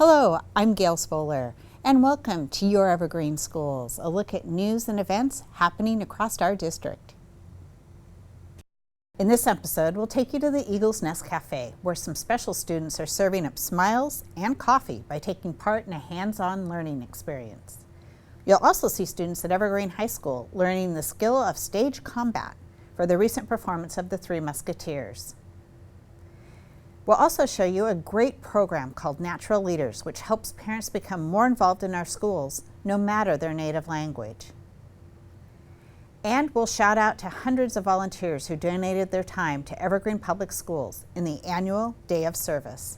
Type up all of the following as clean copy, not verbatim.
Hello, I'm Gail Spoler, and welcome to your Evergreen Schools, a look at news and events happening across our district. In this episode, we'll take you to the Eagle's Nest Cafe, where some special students are serving up smiles and coffee by taking part in a hands-on learning experience. You'll also see students at Evergreen High School learning the skill of stage combat for the recent performance of the Three Musketeers. We'll also show you a great program called Natural Leaders, which helps parents become more involved in our schools, no matter their native language. And we'll shout out to hundreds of volunteers who donated their time to Evergreen Public Schools in the annual Day of Service.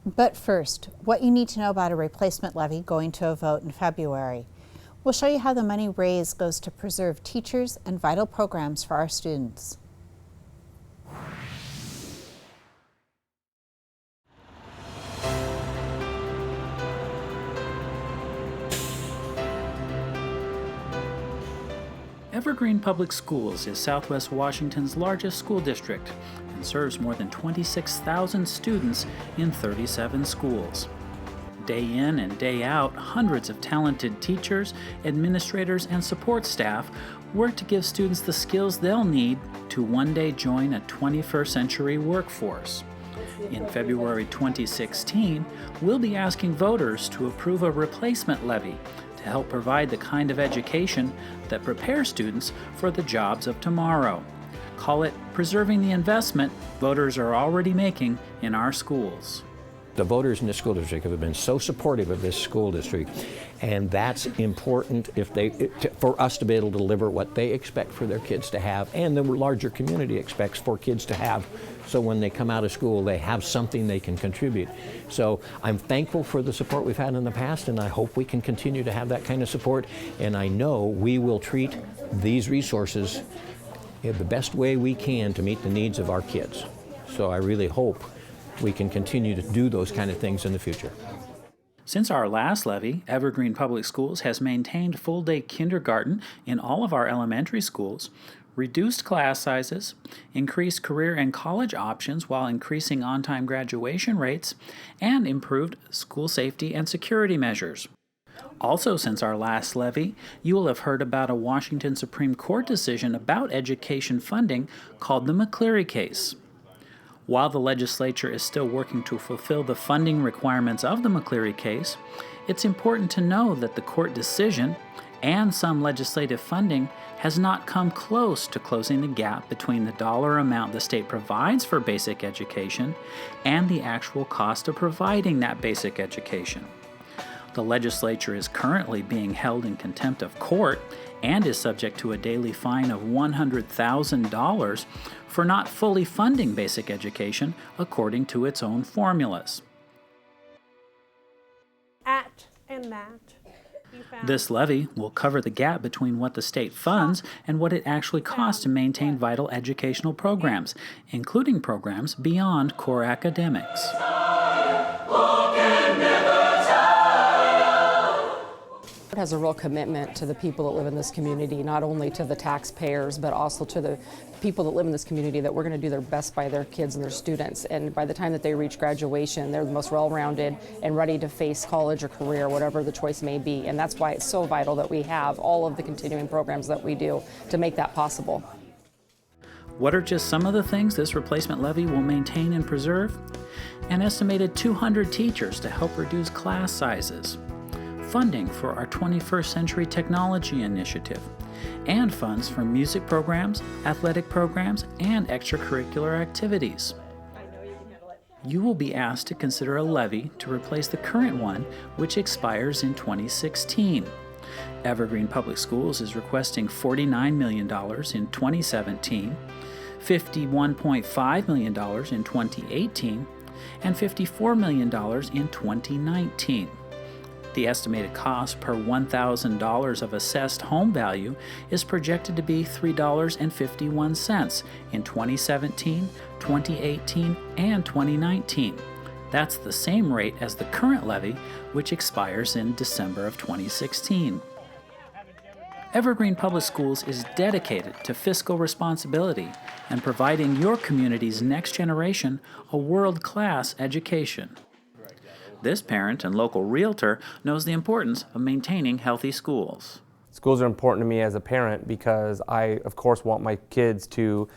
But first, what you need to know about a replacement levy going to a vote in February. We'll show you how the money raised goes to preserve teachers and vital programs for our students. Evergreen Public Schools is Southwest Washington's largest school district and serves more than 26,000 students in 37 schools. Day in and day out, hundreds of talented teachers, administrators, and support staff work to give students the skills they'll need to one day join a 21st century workforce. In February 2016, we'll be asking voters to approve a replacement levy to help provide the kind of education that prepares students for the jobs of tomorrow. Call it preserving the investment voters are already making in our schools. The voters in this school district have been so supportive of this school district, and that's important for us to be able to deliver what they expect for their kids to have and the larger community expects for kids to have, so when they come out of school they have something they can contribute. So I'm thankful for the support we've had in the past, and I hope we can continue to have that kind of support, and I know we will treat these resources in the best way we can to meet the needs of our kids. So I really hope we can continue to do those kind of things in the future. Since our last levy, Evergreen Public Schools has maintained full-day kindergarten in all of our elementary schools, reduced class sizes, increased career and college options while increasing on-time graduation rates, and improved school safety and security measures. Also, since our last levy, you will have heard about a Washington Supreme Court decision about education funding called the McCleary case. While the legislature is still working to fulfill the funding requirements of the McCleary case, it's important to know that the court decision and some legislative funding has not come close to closing the gap between the dollar amount the state provides for basic education and the actual cost of providing that basic education. The legislature is currently being held in contempt of court and is subject to a daily fine of $100,000 for not fully funding basic education according to its own formulas. This levy will cover the gap between what the state funds and what it actually costs to maintain vital educational programs, including programs beyond core academics. It has a real commitment to the people that live in this community, not only to the taxpayers, but also to the people that live in this community, that we're going to do their best by their kids and their students. And by the time that they reach graduation, they're the most well-rounded and ready to face college or career, whatever the choice may be. And that's why it's so vital that we have all of the continuing programs that we do to make that possible. What are just some of the things this replacement levy will maintain and preserve? An estimated 200 teachers to help reduce class sizes, funding for our 21st Century Technology Initiative, and funds for music programs, athletic programs, and extracurricular activities. You will be asked to consider a levy to replace the current one, which expires in 2016. Evergreen Public Schools is requesting $49 million in 2017, $51.5 million in 2018, and $54 million in 2019. The estimated cost per $1,000 of assessed home value is projected to be $3.51 in 2017, 2018, and 2019. That's the same rate as the current levy, which expires in December of 2016. Evergreen Public Schools is dedicated to fiscal responsibility and providing your community's next generation a world-class education. This parent and local realtor knows the importance of maintaining healthy schools. Schools are important to me as a parent because I, of course, want my kids to,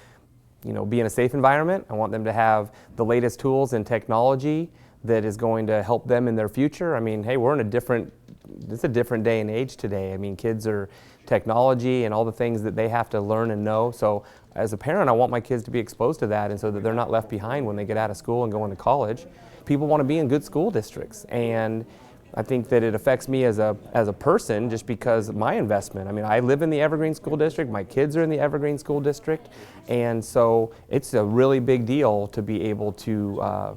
be in a safe environment. I want them to have the latest tools and technology that is going to help them in their future. I mean, hey, it's a different day and age today. I mean, kids are technology and all the things that they have to learn and know. So as a parent, I want my kids to be exposed to that and so that they're not left behind when they get out of school and go into college. People want to be in good school districts, and I think that it affects me as a person just because of my investment. I mean, I live in the Evergreen School District, my kids are in the Evergreen School District, and so it's a really big deal to be able to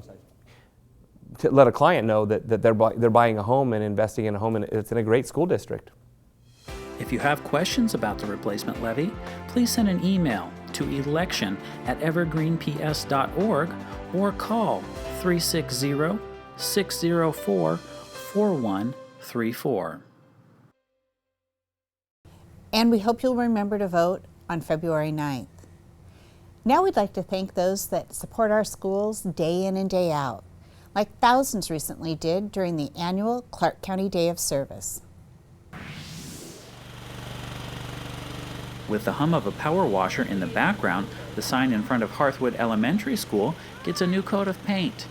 let a client know that they're buying a home and investing in a home and it's in a great school district. If you have questions about the replacement levy, please send an email to election@evergreenps.org or call 360-604-4134. And we hope you'll remember to vote on February 9th. Now we'd like to thank those that support our schools day in and day out, like thousands recently did during the annual Clark County Day of Service. With the hum of a power washer in the background, the sign in front of Hearthwood Elementary School gets a new coat of paint.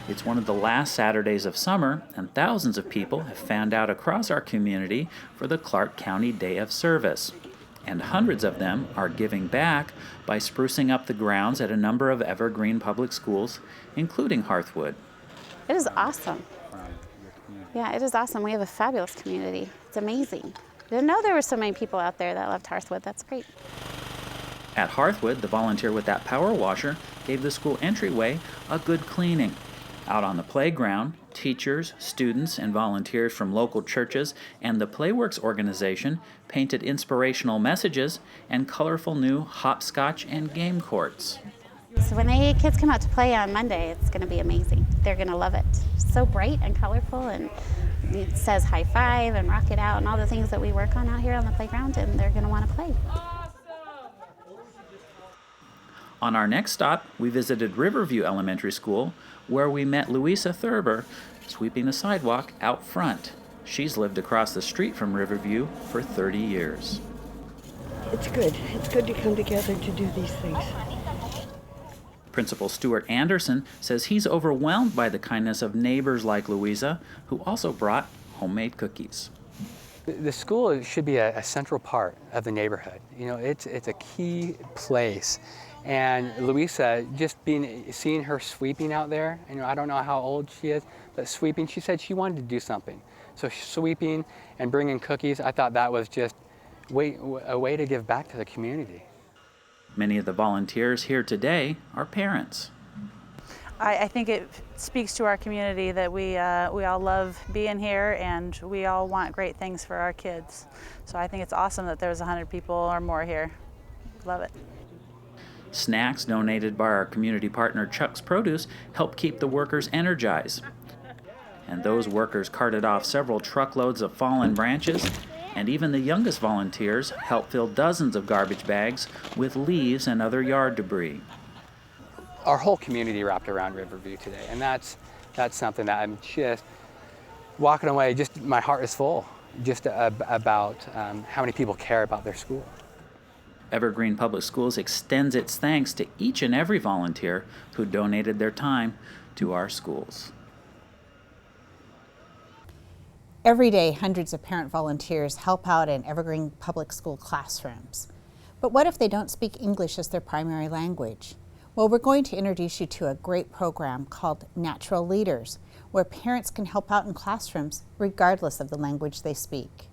It's one of the last Saturdays of summer, and thousands of people have fanned out across our community for the Clark County Day of Service. And hundreds of them are giving back by sprucing up the grounds at a number of Evergreen public schools, including Hearthwood. It is awesome. Yeah, it is awesome. We have a fabulous community. It's amazing. I didn't know there were so many people out there that loved Hearthwood. That's great. At Hearthwood, the volunteer with that power washer gave the school entryway a good cleaning. Out on the playground, teachers, students, and volunteers from local churches and the Playworks organization painted inspirational messages and colorful new hopscotch and game courts. So when the kids come out to play on Monday, it's going to be amazing. They're going to love it. So bright and colorful, and it says high five and rock it out and all the things that we work on out here on the playground, and they're going to want to play. On our next stop, we visited Riverview Elementary School, where we met Louisa Thurber sweeping the sidewalk out front. She's lived across the street from Riverview for 30 years. It's good. It's good to come together to do these things. Principal Stuart Anderson says he's overwhelmed by the kindness of neighbors like Louisa, who also brought homemade cookies. The school should be a central part of the neighborhood. It's a key place. And Louisa, seeing her sweeping out there, I don't know how old she is, but sweeping, she said she wanted to do something. So sweeping and bringing cookies, I thought that was just a way to give back to the community. Many of the volunteers here today are parents. I think it speaks to our community that we all love being here and we all want great things for our kids. So I think it's awesome that there's 100 people or more here. Love it. Snacks donated by our community partner Chuck's Produce help keep the workers energized. And those workers carted off several truckloads of fallen branches, and even the youngest volunteers helped fill dozens of garbage bags with leaves and other yard debris. Our whole community wrapped around Riverview today, and that's something that I'm just walking away, my heart is full just about how many people care about their school. Evergreen Public Schools extends its thanks to each and every volunteer who donated their time to our schools. Every day, hundreds of parent volunteers help out in Evergreen Public School classrooms. But what if they don't speak English as their primary language? Well, we're going to introduce you to a great program called Natural Leaders, where parents can help out in classrooms regardless of the language they speak.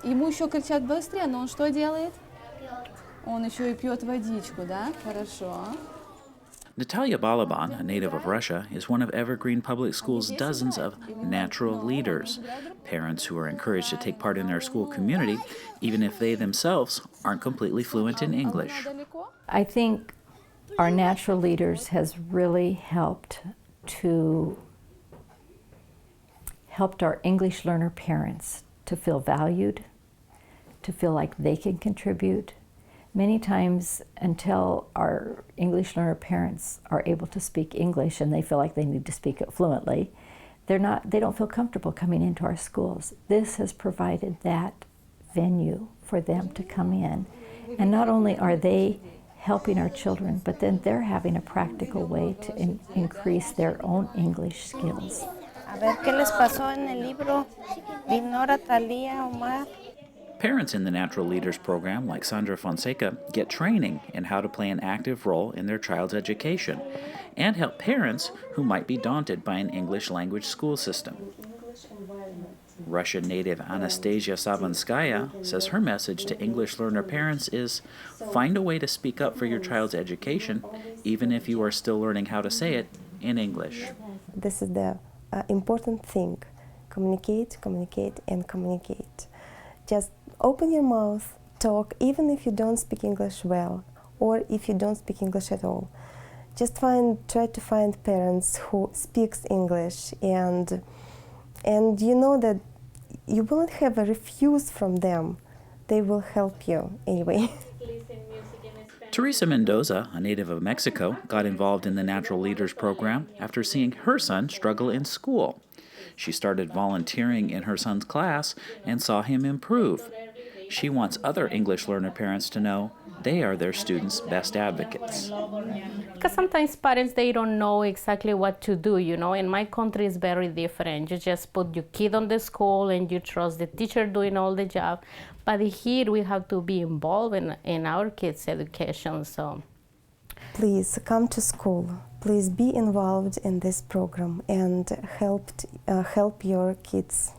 Ему еще кричат быстрее, но он что делает? Он еще и пьет водичку, да? Хорошо. Natalia Balaban, a native of Russia, is one of Evergreen Public Schools' dozens of natural leaders, parents who are encouraged to take part in their school community, even if they themselves aren't completely fluent in English. I think our natural leaders has really helped our English learner parents to feel valued, to feel like they can contribute, Many times, until our English learner parents are able to speak English and they feel like they need to speak it fluently, they don't feel comfortable coming into our schools. This has provided that venue for them to come in. And not only are they helping our children, but then they're having a practical way to increase their own English skills. A ver qué les pasó en el libro. Dinora, Talía, Omar. Parents in the Natural Leaders program, like Sandra Fonseca, get training in how to play an active role in their child's education and help parents who might be daunted by an English language school system. Russian native Anastasia Sabanskaya says her message to English learner parents is find a way to speak up for your child's education, even if you are still learning how to say it in English. This is the important thing. Communicate, communicate, and communicate. Just open your mouth, talk, even if you don't speak English well, or if you don't speak English at all. Just try to find parents who speaks English, and you know that you won't have a refuse from them. They will help you anyway. Teresa Mendoza, a native of Mexico, got involved in the Natural Leaders program after seeing her son struggle in school. She started volunteering in her son's class and saw him improve. She wants other English learner parents to know they are their students' best advocates. Because sometimes parents, they don't know exactly what to do, you know. In my country, it's very different. You just put your kid on the school and you trust the teacher doing all the job. But here, we have to be involved in our kids' education, so. Please come to school. Please be involved in this program and help your kids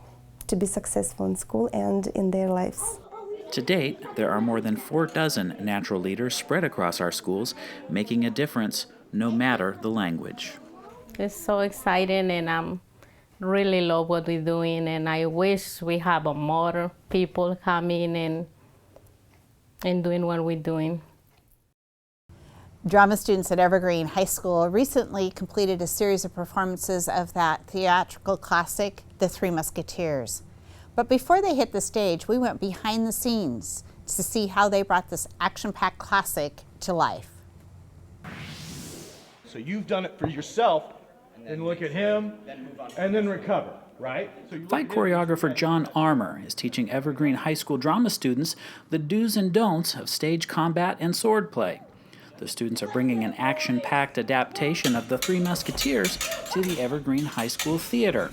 to be successful in school and in their lives. To date, there are more than 4 natural leaders spread across our schools, making a difference no matter the language. It's so exciting, and I really love what we're doing, and I wish we have more people coming and doing what we're doing. Drama students at Evergreen High School recently completed a series of performances of that theatrical classic, The Three Musketeers. But before they hit the stage, we went behind the scenes to see how they brought this action-packed classic to life. So you've done it for yourself, and look at him, and then recover, right? Fight choreographer John Armour is teaching Evergreen High School drama students the do's and don'ts of stage combat and sword play. The students are bringing an action-packed adaptation of The Three Musketeers to the Evergreen High School theater.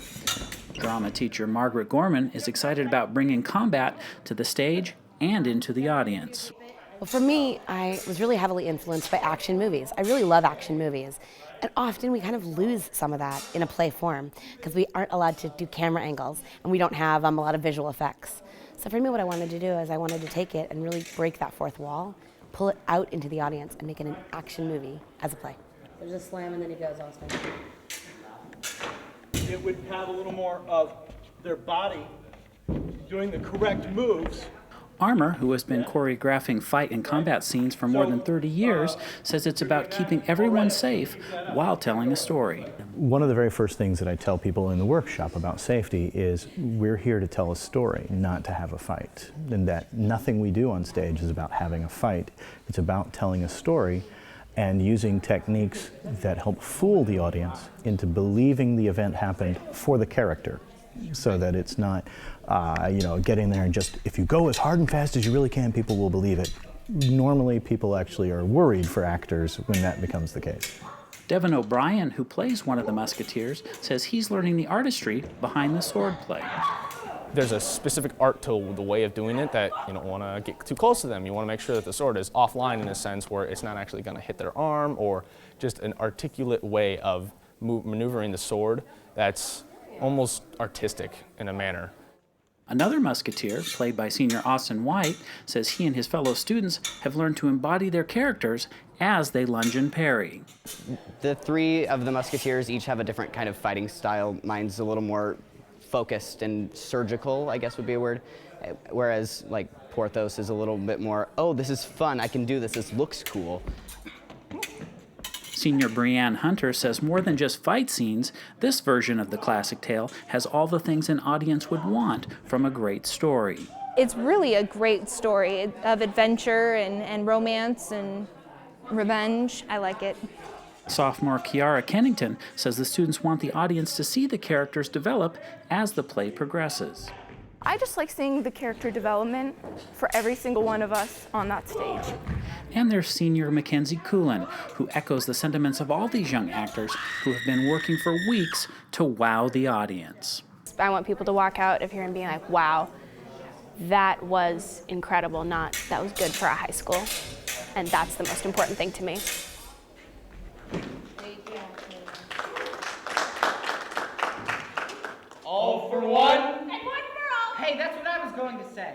Drama teacher Margaret Gorman is excited about bringing combat to the stage and into the audience. Well, for me, I was really heavily influenced by action movies. I really love action movies. And often we kind of lose some of that in a play form because we aren't allowed to do camera angles and we don't have a lot of visual effects. So for me, what I wanted to do is I wanted to take it and really break that fourth wall, pull it out into the audience and make it an action movie as a play. There's a slam and then he goes Oscar. It would have a little more of their body doing the correct moves. Armour, who has been choreographing fight and combat scenes for more than 30 years, says it's about keeping everyone safe while telling a story. One of the very first things that I tell people in the workshop about safety is we're here to tell a story, not to have a fight. And that nothing we do on stage is about having a fight. It's about telling a story and using techniques that help fool the audience into believing the event happened for the character, so that it's not, getting there and just, if you go as hard and fast as you really can, people will believe it. Normally, people actually are worried for actors when that becomes the case. Devin O'Brien, who plays one of the Musketeers, says he's learning the artistry behind the sword play. There's a specific art to the way of doing it that you don't want to get too close to them. You want to make sure that the sword is offline in a sense where it's not actually going to hit their arm, or just an articulate way of maneuvering the sword that's almost artistic in a manner. Another Musketeer, played by senior Austin White, says he and his fellow students have learned to embody their characters as they lunge and parry. The three of the Musketeers each have a different kind of fighting style. Mine's a little more focused and surgical, I guess would be a word, whereas like Porthos is a little bit more, oh, this is fun, I can do this, this looks cool. Senior Brianne Hunter says more than just fight scenes, this version of the classic tale has all the things an audience would want from a great story. It's really a great story of adventure and romance and revenge. I like it. Sophomore Kiara Kennington says the students want the audience to see the characters develop as the play progresses. I just like seeing the character development for every single one of us on that stage. And there's senior Mackenzie Coolin, who echoes the sentiments of all these young actors who have been working for weeks to wow the audience. I want people to walk out of here and being like, wow, that was incredible, not that was good for a high school. And that's the most important thing to me. All for one. And one for all. Hey, that's what I was going to say.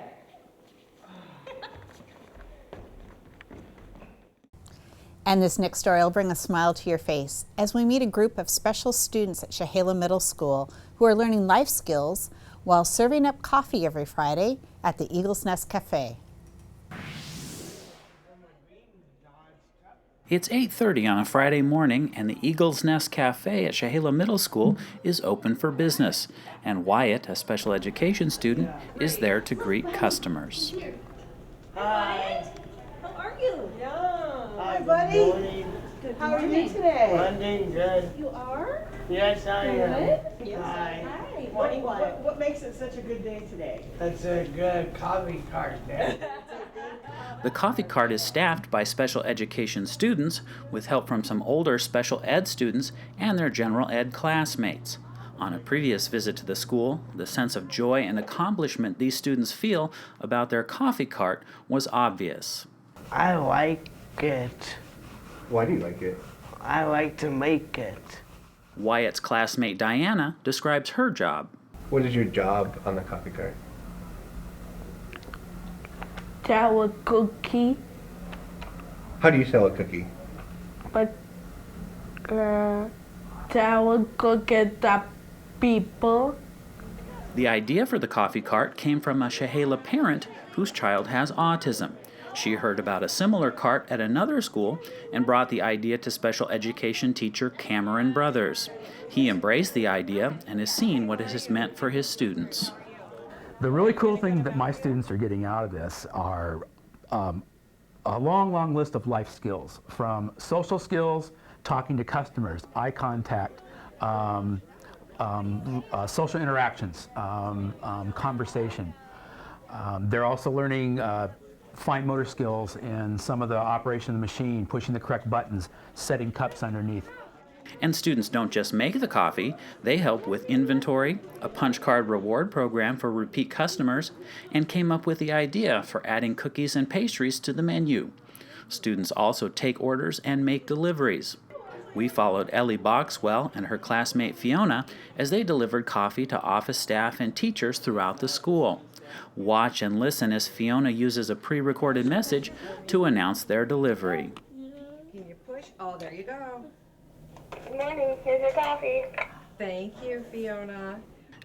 And this next story will bring a smile to your face as we meet a group of special students at Chehalis Middle School who are learning life skills while serving up coffee every Friday at the Eagle's Nest Cafe. It's 8:30 on a Friday morning, and the Eagle's Nest Cafe at Chehalis Middle School is open for business. And Wyatt, a special education student, is there to greet customers. Hi. How are you? Hi, buddy. How are you today? I'm doing good. You are? Yes, I am. Yes. Hi. Hi. What makes it such a good day today? That's a good coffee cart there. The coffee cart is staffed by special education students with help from some older special ed students and their general ed classmates. On a previous visit to the school, the sense of joy and accomplishment these students feel about their coffee cart was obvious. I like it. Why do you like it? I like to make it. Wyatt's classmate Diana describes her job. What is your job on the coffee cart? Sell a cookie, How do you sell a cookie? but sell a cookie to people. The idea for the coffee cart came from a Chehalis parent whose child has autism. She heard about a similar cart at another school and brought the idea to special education teacher Cameron Brothers. He embraced the idea and has seen what it has meant for his students. The really cool thing that my students are getting out of this are a long list of life skills, from social skills, talking to customers, eye contact, social interactions, conversation. They're also learning fine motor skills in some of the operation of the machine, pushing the correct buttons, setting cups underneath. And students don't just make the coffee, they help with inventory, a punch card reward program for repeat customers, and came up with the idea for adding cookies and pastries to the menu. Students also take orders and make deliveries. We followed Ellie Boxwell and her classmate Fiona as they delivered coffee to office staff and teachers throughout the school. Watch and listen as Fiona uses a pre-recorded message to announce their delivery. Can you push? Oh, there you go. Good morning, here's your coffee. Thank you, Fiona.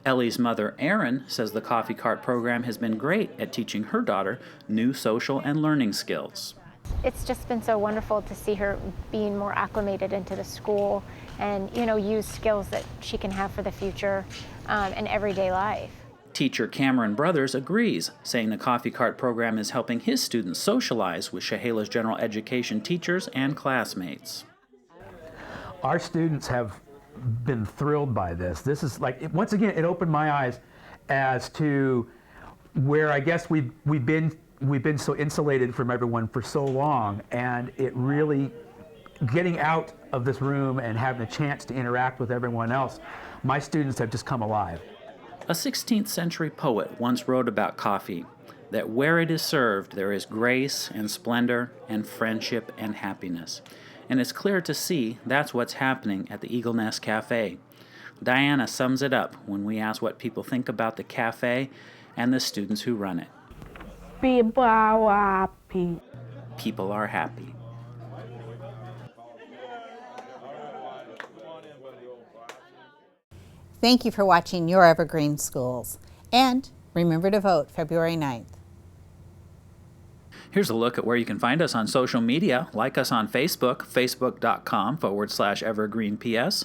Ellie's mother, Erin, says the coffee cart program has been great at teaching her daughter new social and learning skills. It's just been so wonderful to see her being more acclimated into the school and, use skills that she can have for the future and everyday life. Teacher Cameron Brothers agrees, saying the coffee cart program is helping his students socialize with Chehalis general education teachers and classmates. Our students have been thrilled by this. This is once again, it opened my eyes as to where I guess we've been so insulated from everyone for so long, and it really getting out of this room and having a chance to interact with everyone else, my students have just come alive. A 16th century poet once wrote about coffee, that where it is served there is grace and splendor and friendship and happiness. And it's clear to see that's what's happening at the Eagle Nest Cafe. Diana sums it up when we ask what people think about the cafe and the students who run it. People are happy. People are happy. Thank you for watching Your Evergreen Schools. And remember to vote February 9th. Here's a look at where you can find us on social media. Like us on Facebook, facebook.com/evergreenps.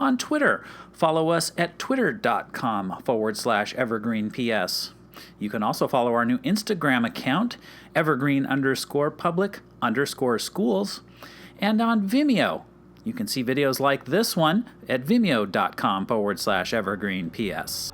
On Twitter, follow us at twitter.com/evergreenps. You can also follow our new Instagram account, evergreen_public_schools, and on Vimeo. You can see videos like this one at vimeo.com/evergreenps.